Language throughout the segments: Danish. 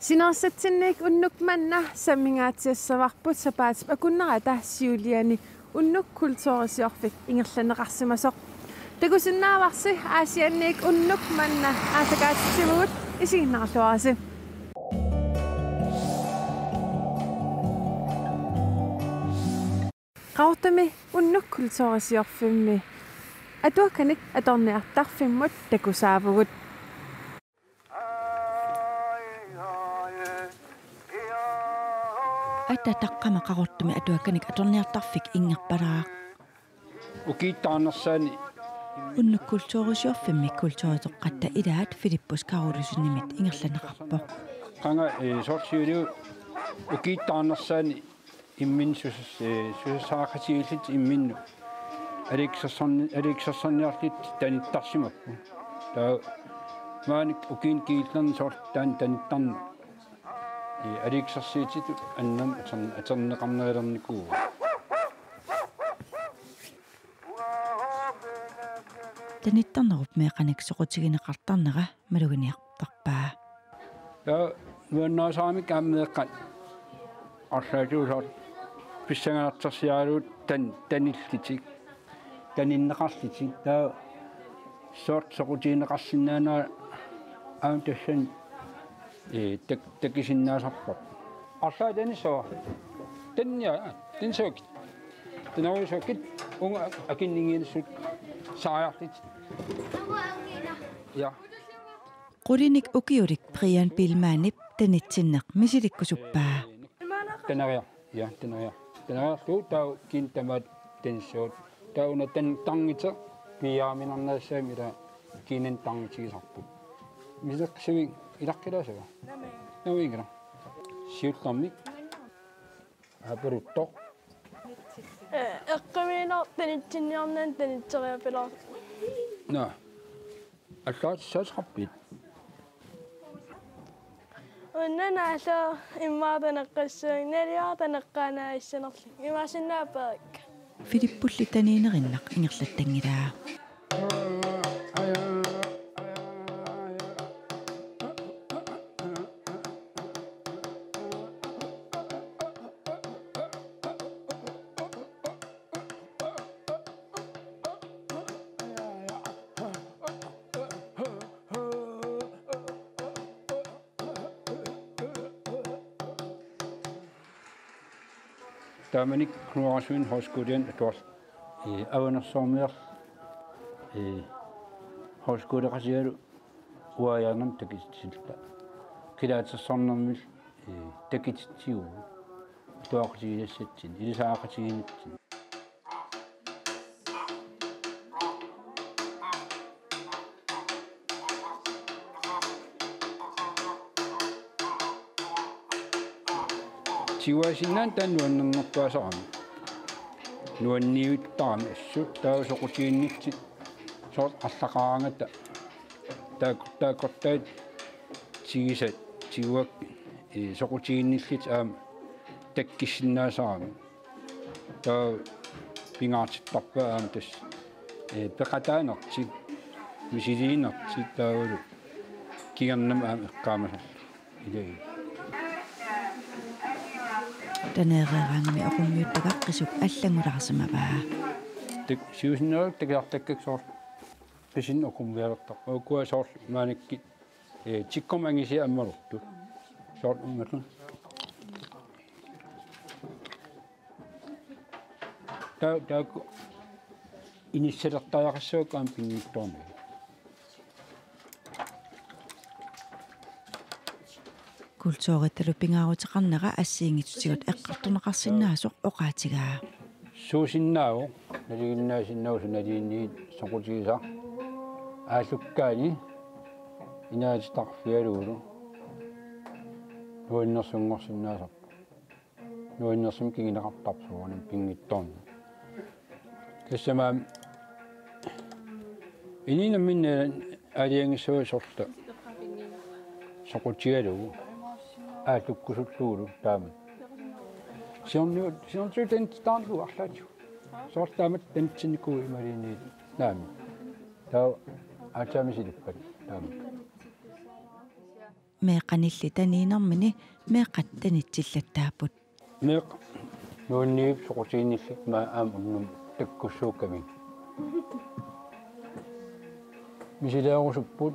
Sinarsatinnik unnuk manna sammingaatiassavarbut sapaatip akunnarata siuliani unnuk kultuurisiorfik ingerlaneqarsimasoq takusinnaavarsi aasiannik unnuk manna aasakaatissimugut isiginnarluarasi qaortami unnuk kultuurisiorfimmi atuakkanik atorniartarfimmut takusaavugut Atta taqqama qarortumi atuakkanik atorniartarfik ingerpalaaq ukiittaarnersaani unnuk kultuurisiorfimmi kultuuritoqqatta ilaat Filippus Karolusunimmit ingerlaneqarpoq qanga sorsiulu ukiittaarnersaani immin sussaaqasiillit imminnu aliksersorniarlit tanittarsimappu taa maanik ukiin kiillerni sort tanittarnu aliksersiititu annam aterneqarnerilernikuu tanittarnerup meeqanik soqutigineqartarnera maluginiartarpaa taa nuannaasaamik aammeeqqat arlaatuusort pissanganartarsiaaluut tanillitik taninneqarlitik taa sort soqutigineqarsinnaanaa aam tassan takisinnaasarpaq arlaa tanissawa tannia tinsookit tanarusookit unga akinningiilsut saajarlit ja qulinik ukiulik Brian Pilmaanip tanitsinneq misilikkusuppaa tanaria ja tanaria taa kintamat tensoot tauna tangita piaaminarnaassaamila kiinen tangitigisarpu miseqsivik ilaqqilaasaga nawigira siullarmik aperuttoq eqqimiino tanitsinniarnan tanitseriapilaar na allaat saasqappit unnanaala immaataneqqassuignaliaataneqqaanaissanerlik imaasinnaapperik Filippulli taniinerinnaq ingerlattangilaa Tamanik knuasuin højskolen atort avanersormer højskolerasialu uajanam takitsilta kilaatsersornermil takitsiu tuaqsiilassatsin ilisaaqasiinitsin siwaasinnan tan nuannernerpaasarami nuanniuttaami assut tausoqutiinnitsit sort allaqaangata taakortaat sigisat siuakki soqutiinnillit aama takkissinnaasarami taa pingaartittarpa aama tas peqataanertit misiliinertit taavalu kigernam aama eqqaamasall ilagi taneereeraangami aqummiuttaqaqqisuk allangulaarsimavaa siusinnerik takiartakkak sort pisin okumvialertarpa ukua sort maanikki tikkomangisia ammalortu sort ummatun taa inissalertajaqassuuk aam pinnittormi kultuurittalu pingaarutеқарнера ассиингитсигут эққартунеқарсиннаасоқ оқаатигаа суусиннааву налигиннаасиннаусу налиинниит соқутигиса аалуккаани инаатитарфиалуулу нуиннерсунгорсиннаасарпу нуиннерсум кигинеқартарсуунам пингитторни кэссамаам ининамминна алиангиссуа сорта соқутигалуу аалуккусуллуулу таамат сиорнуутен таарлу арлаату соортаамат танитсинникуу ималиини наами таа аачаамисилиппат таамат meeqanilli taniinermini meeqattanitsillataapput meeq nuunniip soqutiinillik maa aam unnum takkussuukkami misilaaqusupпут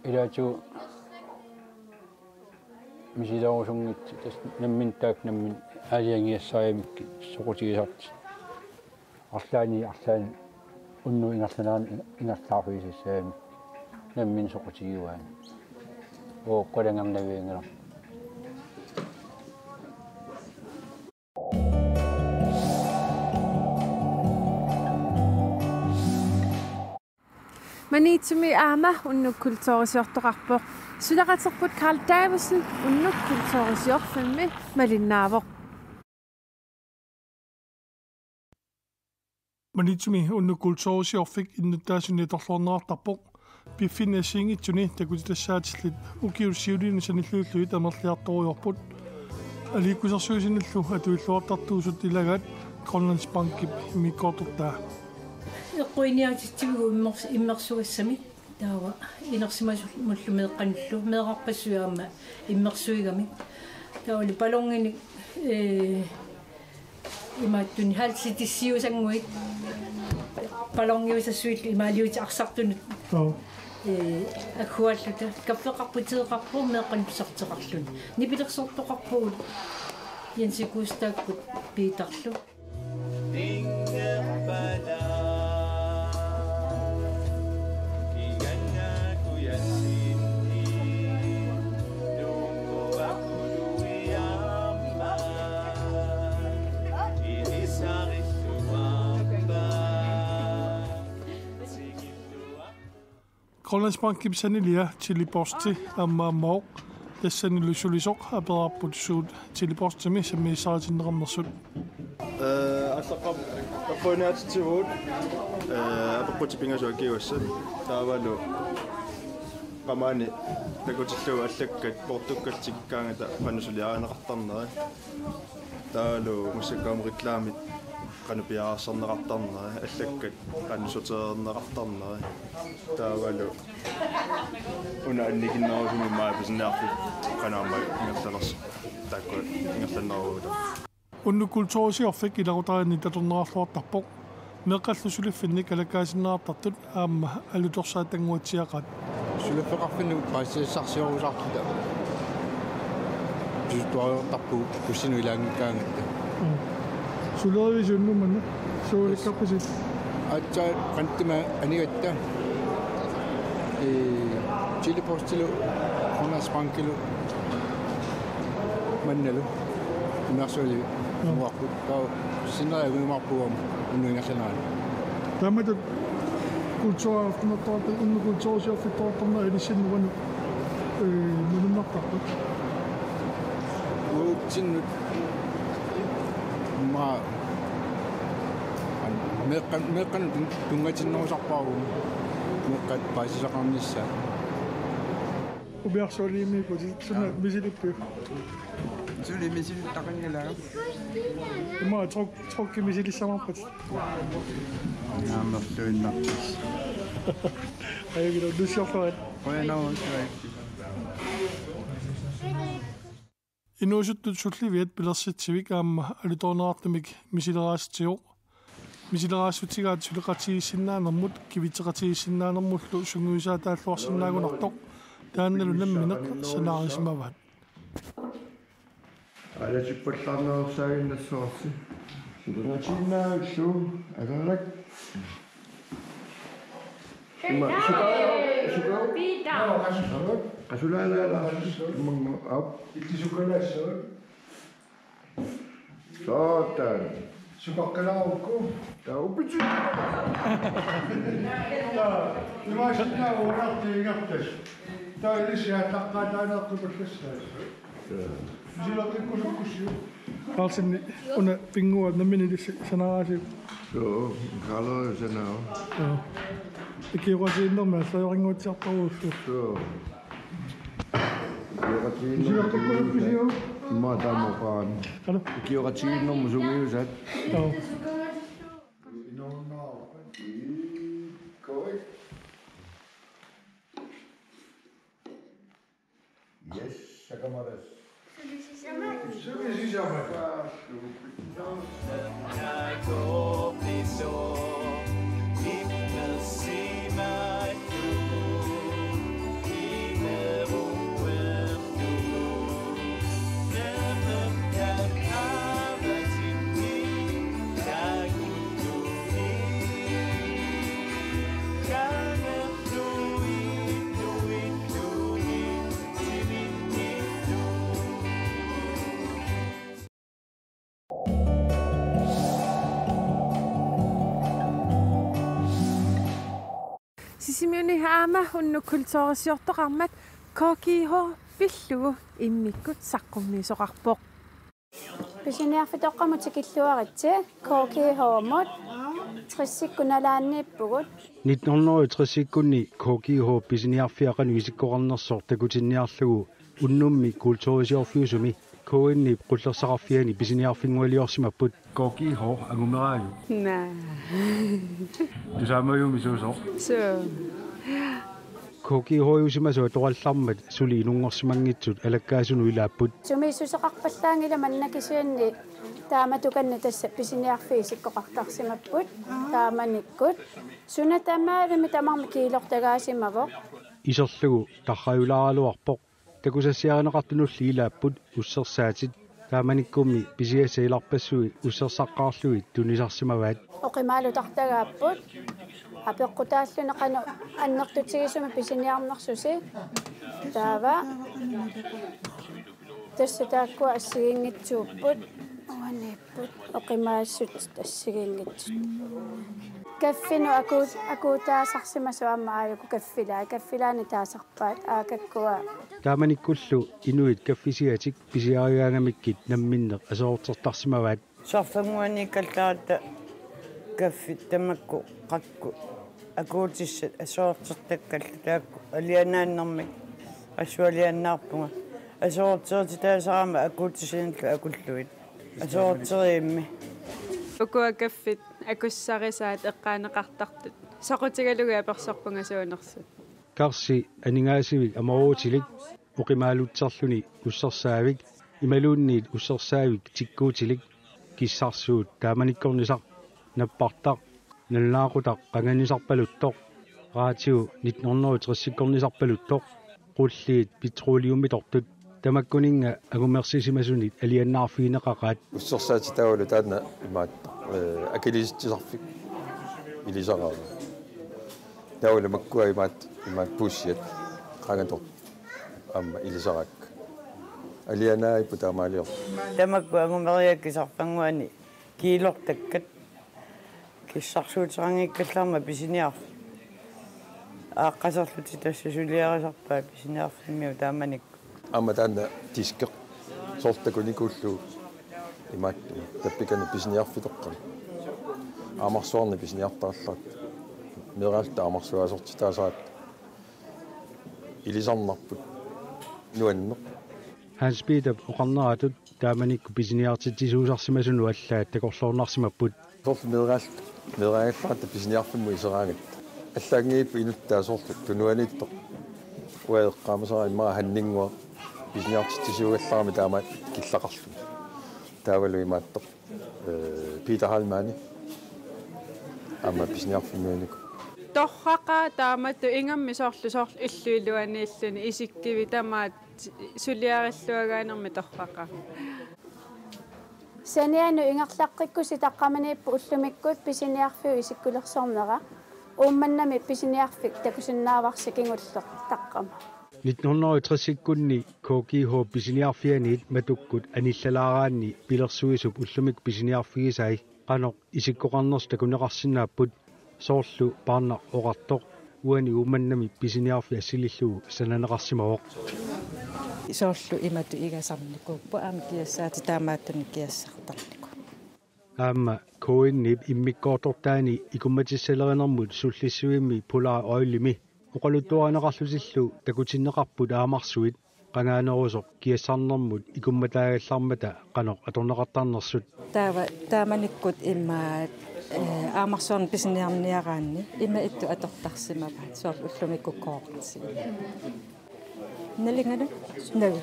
илаату мисилаорусунгит тас наммин таак наммин аалиангиассариамикки соқутигисарт арлаани унну инарланаан инарлаарфисассаами наммин соқутигиуаани оо қолангамнавиангала Manitsumi aama unnukkultoorisiortoqarpoq sulaqaterput Carl Davidsen unnukkultoorisiorfammi malinnaavoq Manitsumi unnukkultoorisiorfik innuttaasunitorluornerartarpoq piffinnaasiingitsuni takutitassaatilit ukiussiuliini sanilluulluit amerliartoriorput aliikkusarsuusinallu atuilluartartuusut ilagaat Grønlands Bankip imikkortortaa eqquiniaatitsigu immersugassami taawa inersimasullu meeqqanullu meeqarpassuyaama immersuigami taawali palongini imaattuni halsitissiusanguit palongiusassuillu imaaliuti arsartunut аккуаллута каффеқарпутеэқарпуу меэққануссартеқарлун нипилерсортоқарпугут янсикуустааккут пиитарлу Grønlands Bankip sanilia tiliposti ammaammoq тассанилусулисоқ апераарпут тилипортими саммиссаатиннеқарнерсут аллаққап аппонаатитсивут аппутипингасуакиуассат таавалу qamaani takutilluu allakkat portukkaltikkaangata qanusuli-aaneqartarneri taalu mussakkaameriklaamit qanupiaarserneqartarneri allakkat qanusuteerneqartarneri taavalu una annikinnerusumi maapisinnaarpu qanaama ingertalers taakku ingertanneruuta unnukkultoorisiorfik ilaqutarianni tatornerarluartarpoq meeqqallusuliffinnik alakkaasinneraartartut aamma alutorsaattanguatsiaqat сулаффеқарфиннуг паассиассарсиорусаартута житуариортарпу куссину илаангиккаангатта сулеривисуннуманна сууликкарпасит атча қантима анигатта чилипостилу Grønlands Bankилу манналу имерсуали муаққут таа синнариагуимарпуам уннуингерланаани таматут kulturarfnartorta unnukkultoorisiorfittortarna ilissinnuanu nunummartarput уутсиннут ма меққан тунгатиннерусарпаару меққат паасисақарнissaа убиарсуалиимику суна мисилиппу сули мисилиттақангилаа има трокки мисилиссамарпат наамерлуиннарпис айгиро дусиорфарат оянауусуак инуусуттут сулливиат пилерситсивик аама алуторнеартумик мисилерааситиоқ мисилераасутигаат сулеқатигиссиннаанермут кивитеқатигиссиннаанермуллу сунгуисаатааллуарсиннаагунартоқ таанналу намминеқ санаарисимаваат алатиппаллаарнерсаагиннассуарси сулератиннаагиллу аларак има сука бита касулаалаала иммангу ап иллисукалаассаа саатан сукаққалаарукку таа уппити таа имашинаа унаартигартас таа илисиааттаққаатаанааққупаллассаа мисилоққиккусуккуссиу Carlsen under bingo og nemlig det scenarie. Jo, Carlo scenario. Ja. Det kan jo også ændre med, så jeg ringer til at prøve. Jo. Misiloqqukkulukkisiu imma taammoqaan. Hallo. Kioratiinnermu sungiusat. Ja. Yes, sakamaras. Sisimiuni haama unnukultoorisiortoqarmat kokiho pillugu immikkut saqqummiisoqarpoq. Pisiniarfitoqqamutiqilluaritsi kokihoomut trissikkunalaanniippugut 1960-kunni kokiho pisiniarfiaqanu isikkoqarnersoor takutinniarlugu unnummi kultuurisiorfiusumi koinni qullersaqarfiani pisiniarfingualiorsimapput kokiho agumeraaju Na. Tusamayumi suusoq. So. Kokihoiusimasu toqallarmat suli inungorsimangitsut alakkaasunu ilaapput. Sumiisusoqarpallaangila mannakisuanni taamatukanni tassa pisiniarfiisikkoqartarsimapput taamanikkut sunatamaarimi tamarmi kiilortagaasimavoq Iserlugu tarrajulaaraluarpoq takusassiarineqartunulli ilaapput ussersaatit taamanikkummi pisiasailarpassui ussersaqqaarlugit tunisarsimavaat oqimaalutartagaapput apeqqutaalluneqanu annertutigisumi pisiniarnersusi taava tassa taakkua assigiingitsuupput uaniipput oqimaassut assigiingitsut kaffinu akuutaasarsimasu ammaaluku kaffilaani taasarpaat aakakkua taamanikkullu inuit kaffisiatik pisiariaangamikkit namminneq asoortertarsimavaat sarfanguani kaltaarta kaffit tamakku qakku akuutissat asoortertakkalla taakku alianaannermik assualiannaarpunga asoortertitaasarama akuutisinallu akulluit asoorteriimmi ukua kaffit akussarisaat eqqaaneqartartut saqutigalugu apersorpunga suunersut karsi aningaasivik amaruutilik uqimaalutserluni ussersaavik imaluunniit ussersaavik tikkuutilik kissarsuut taamanikkornisaq nappartaq nallaaqutaq qanganisarpaluttoq raatiu 1960-kornisarpaluttoq qulliit petroleummitortut tamakkuninga agumersisimasunit aliannaarfiineqaqaat ussersaatitaalu taanna imaat akilisittisarfik ilisaqaa taula makkua imaat puussiat qangator amma ilisaqak alianaa iputaamaalior tamakku agumeriakkisarfanguani kiilortakkat kissarsuuterangikkallarma pisiniarfi aaqqaserluti tassa suliarisarpaa pisiniarfimmiu taamanik amma taanna tiskeq sortakunikuullu imaat tappikani pisiniarfitoqqan aamarsuarni pisiniartaarlaat meeraalta aamarsuaasortitaasaat ilisarnarput nuanneq Hans Peter oqarneratut taamanikku pisiniartitisuusarsimasunu allaat takorluornarsimapput sorlu meeraalta pisiniarfimmu iseraangat аллагииппу инуттаасоорлу тунуанитто уаеққаамасара иммаа ханнингуа писниартиттисуугалларами таамаат киллақарлу таавалу имааттоқ Питер Халмани амма писниарфиммиунику торраqa тааматту ингамми соорлу иллуилуанииллуни исиккиви тамаат сулиариллуагаанерми торраqa саниану ингерлаққиккуси таққаманииппу уллумиккут писиниарфиу исиккулерсорнера уумманнами писиниарфик такусиннааварсикингуллеқ таққама 1960-kunni KGH pisiniarfianiit matukкут аниллалаараанни пилерсуисуп уллумик pisiniarfigisai qanoq isikkoqarners takuneqarsinnaapпут соорлу паарна оqartoq уани уумманнами pisiniarfi ассилиллугу сананеқарсимавоқ соорлу имату игасарникууппу аама киассаати таамааттуни киассартарнику аама коиннип иммиккоортортаани икумматиссалеринермут суллиссуимми пулаа ойлими оқалуттуаанеқарлусиллу такутиннеқарпут аамарсуит qangaanерусоқ киассарнэрмут икумматаагаллармата qanoq аторнеқартарнерсут тааманиккут иммаат аамарсуарни писиниарниараанни има итту атортарсимаваат соор уллумиккуккоортси налингана нагу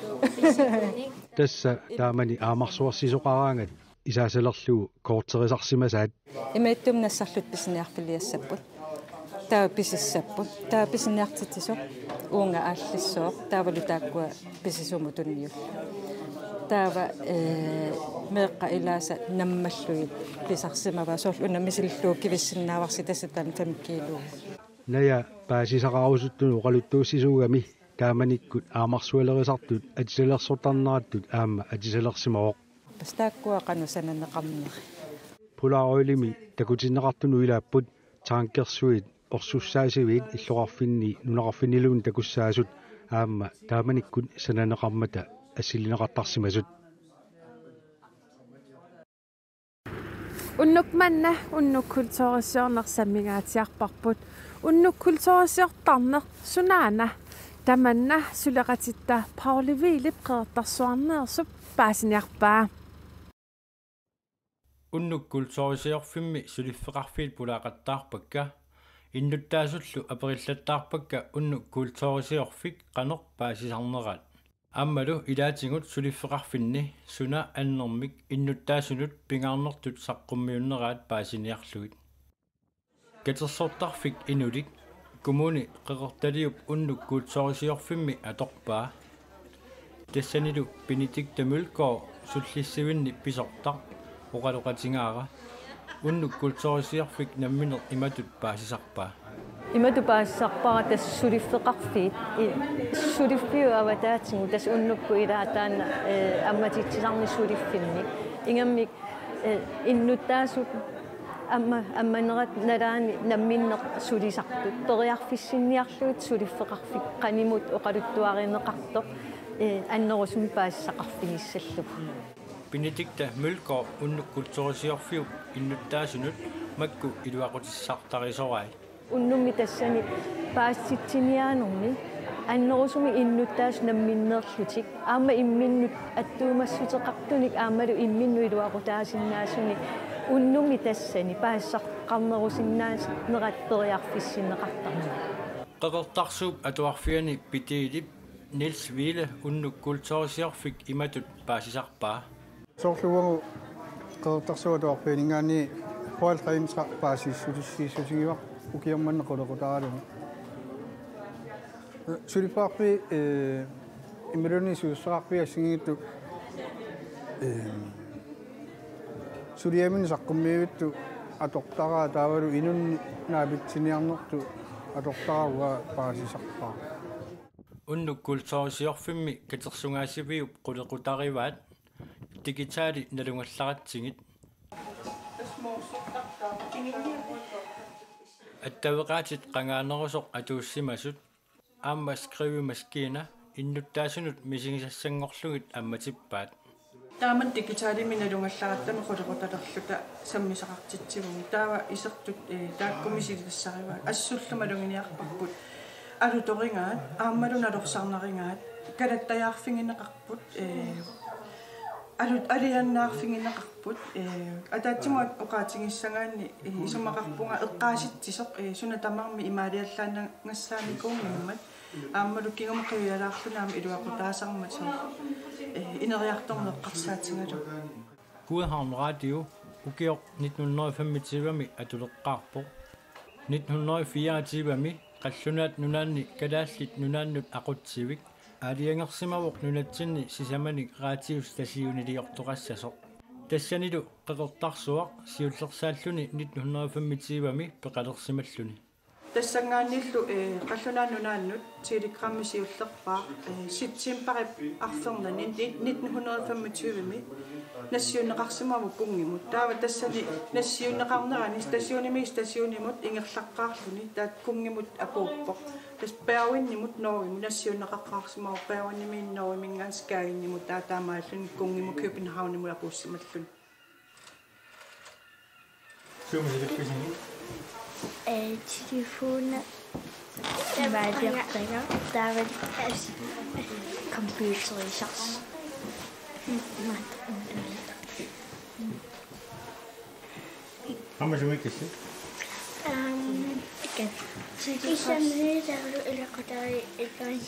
тасса таамани аамарсуарсисоқараангат исаасалерлугу коортерисарсимасаат имаиттум нассарлут писниарфилиассаппут таа писиссаппут таа писниартитсо уунга ааллиссоо таавалу тааккуа писисуму тунниу таава меэққа илааса наммаллуит писарсимава соорл унамисиллуу кивиссиннааварси тассатан 5 кило ная паасисақарусуттуну оқалуттууссисуугами тааманиккут аамарсуалерисартут атисалерсортарнераттут аама атисалерсимаоқ пастааккуа кану сананеқарнери пулаароилими такутиннеқартуну илааппут таанкерсуит орсуссаасивит иллоқарфинни нунақарфиннилуун такуссаасут аама тааманиккут сананеқармата ассилинеқартарсимасут уннукманна уннуккултуорисиорнерсаммигаатиарпарпут уннуккултуорисиортарнер сунаана таманна сулеқатитта паулевилип қеэртарсуарнеерсуп паасиниарпаа уннуккултуорисиорфимми сулиффеқарфиит пулаақаттаарпакка иннуттаасуллу апериллаттаарпакка уннуккултуорисиорфик қанер паасисарнерат аммалу илаатингут сулиффеқарфинни суна аннермик иннуттаасунут пингаарнертут саққуммиуннераат паасиниарлуит катерсортарфик инулик коммуни қеқерталиуп уннуккултуорисиорфимми аторпаа тассанилу Benedikte Mølgaard суллиссивинни писортар оқалоқатингаара уннуккултуорисиорфик намминер иматут паасисарпаа имату паассарпара тас сулиффеқарфиит сулиффиу аватаатингу тас уннукку илаатаана амматитсисарни сулиффинни ингаммик иннуттаасут амманерат налаани намминнеқ сулисартут ториарфиссинниарлуит сулиффеқарфик қанимут оқалуттуаринеқартоқ аннерусум паассақарфиниссаллук Benedikte Mølgaard уннуккултуорисиорфиу иннуттаасунут макку илуақутиссартарисорай уннумми тассани паасситсиниаанерми аннерусуми иннуттаас намминнерлутик аама имминнут аттуумассутеқартуник аамалу имминну илуақутаасиннаасуни уннумми тассани паассаққарнерусиннаас нераттериарфиссинеқартарна қеқертарсууп атуарфиани питиилип Niels Wille уннуккултуорисиорфик иматут паасисарпаа соорлугу qeertarsuatuarpiiningaani hualqaimsa paasissulissiissusigiva ukiammanne qoloqutaaraluma sulipaarpi immeruni suussaqarpi assingittu suliamin saqqummiivittu atoqtaraa taavalu inunni naapitsiniarnertu atoqtaraa paasisarpaa уннуккултуорисиорфимми катерсунгаасивиуп qulеqutaриvaat digitaali nalungallaratsigit аттавеqaatit qangaanерусоq atuussimasut аама скривимаскиина иннуттаасунут мисигисассангорлугит амматиппаат тааман digitaali налунгаллараттами qulеqutalerluta саммисақартитсигуми таава исертут тааккумисилиссариваат ассуллумалугиниарпарпут алуторингаат ааммалуналорсарнерингаат калаттаяарфингинеқарпут алианнаарфингинеқарпут атаатсимуат оқаатингиссагаани исумақарпунга эққааситсисоқ сунатамарми имаалиаллаанагассааникуунгиммат ааммалу кингумқиуялаарлунаами илуақутаасармат со инериарторнеққарсаатингалу Gudhavn Radio ugior 1925 atulеққарпо 1924 qallunaat nunaanni kalaallit nunaannut aqutsivik aaliangersimavoq nunatsinni sisamanik raatius tasiuniliortoqassasoq тассанилу qeqertarsuaq siullersaalluni 1925 peqalersimalluni тассангаанниллу qallunaannunaannut telegram siullerpaa sitsimparip arfernani 1925 нассиунеқарсимаву пунгимут таава тассани нассиунеқарнерани стационимут ингерлаққаарлуни таат пунгимут апууппо тас пеавиннимут ноогиму нассиунеқаққарсимаву пеавиннимиинноримингаан скаагиннимут таатаамааллуни кунгиму Københavnниму апууссималлуни телефон вайбертага таава компьютерисарс How much week is it? Again. Isam ni dalu ila qadari ikai.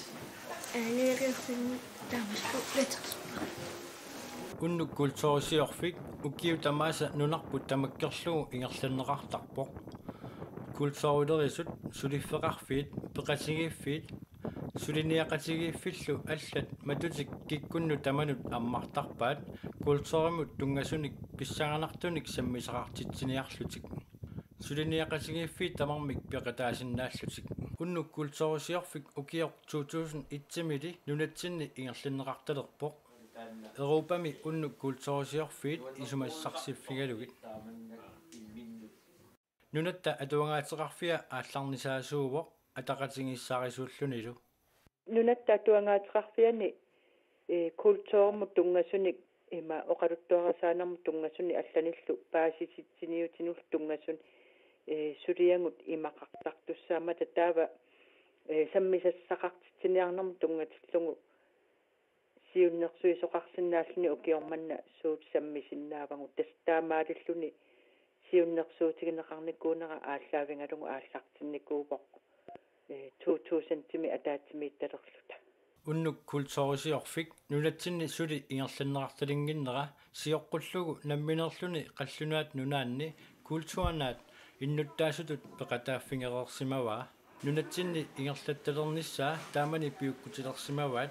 Aleerifin tamasku letersuqa. Unnu kultuurisiorfik ukiu tamaasa nunarput tamakkerlugu ingerlanneqartarpoq. Kultuurulerisut suliffeqarfiit peqatigiiffiit suliniaqatigiiffillu allat matutik kikkunnu tamanut ammartarpaat kultuurimut tungasunik pissanganartunik sammisaqartitsiniarlutik. Suliniaqatigiiffiit tamarmik peqataasinnaаллутик. Unnu kultuurisiorfik ukior 2001 nunatsinni ingerlanneqartalerpoq. Europami unnu kultuurisiorfiit isumassarsiffигалугит. Nunatta atuangaateqarfia aallarnisaasuuvoq ataqatingiссаарisuullunilu. Nunatta atuangaateqarfiani kultuurmut tungasunik ima oqaluttuarasaanermut tungasuni allanillu paasisitsiniutinul tungasun suliangut imaqartartussaama tataava sammisassaqartitsiniarnermut tungatillungu siunnersuisoqarsinnaalluni ukiormanna suut sammisinnaavagu tastaamaалиллуни siunnersuutigineqarnikuunera ааllaавингалугу ааллартинникуугоқ 2000-тими атаатсимиитталерлута Unnuk kultuurisiorfik nunatsinni suli ingerlanneqartalinnginnera siоққуллугу намминерлүни қаллунаат нунаанни kultuurnaat innuttaasutut peqataaffingерерсимаваа nunatsinni ingerlattalernissaa taamani piukkutilersimavaat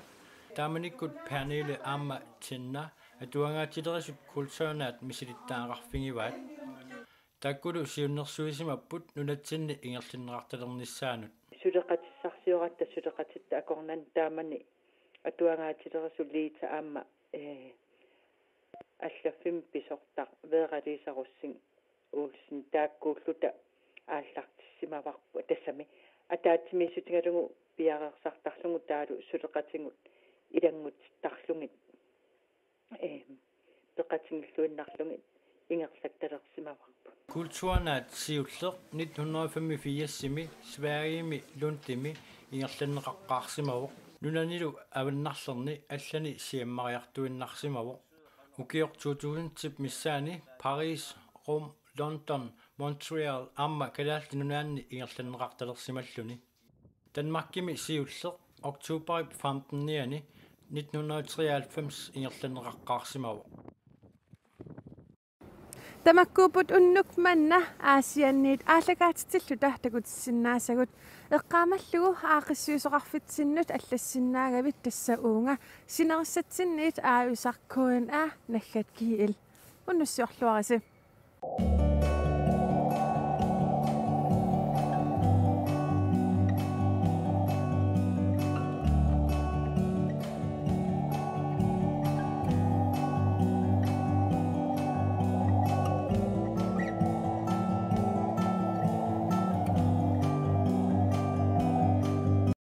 taamanikut Pernille Amma Tinna atuangaatilerisut kultuurnaat misilittaaqarfingivaat takkulu siunnersuisimapput nunatsinni ingerlanneqartalernissaanut suleqatissarsiораtta suleqatitta akornan taamani atuangaatilerisut liita aamma аллаффим писортар веэралисаруссын уулсин тааккууллута ааллартиссимаварпу тассами атаатсимиссутингалугу пиареерсартарлугу таалу сулеқатингут илангут тарлугит пеқатингиллуиннарлугит ингерлатталерсимаварпу kultuurnaat siulleq 1985-simi Sveriimi luntimi ingerlanneqaqqaarsimavoq nunanilu avannarlerni allani siammariartuinnarsimavoq ukior 2000 missaani Paris Rom London Montreal amma kalaalti nunaanni ingerlanneqartalersimalluni Danmarkimi siulleq oktober 15-niani 1993 ingerlanneqaqqaarsimavoq Tamakkuuput unnuk manna aasianniit aallagaatitilluta takutissinnaasagut eqqaamallugu aaqissuusoqarfitsinnut allassinnаагavit tassa uunga sinerissatsinniit aayusarkuun naggat kiil unnussiorluarisi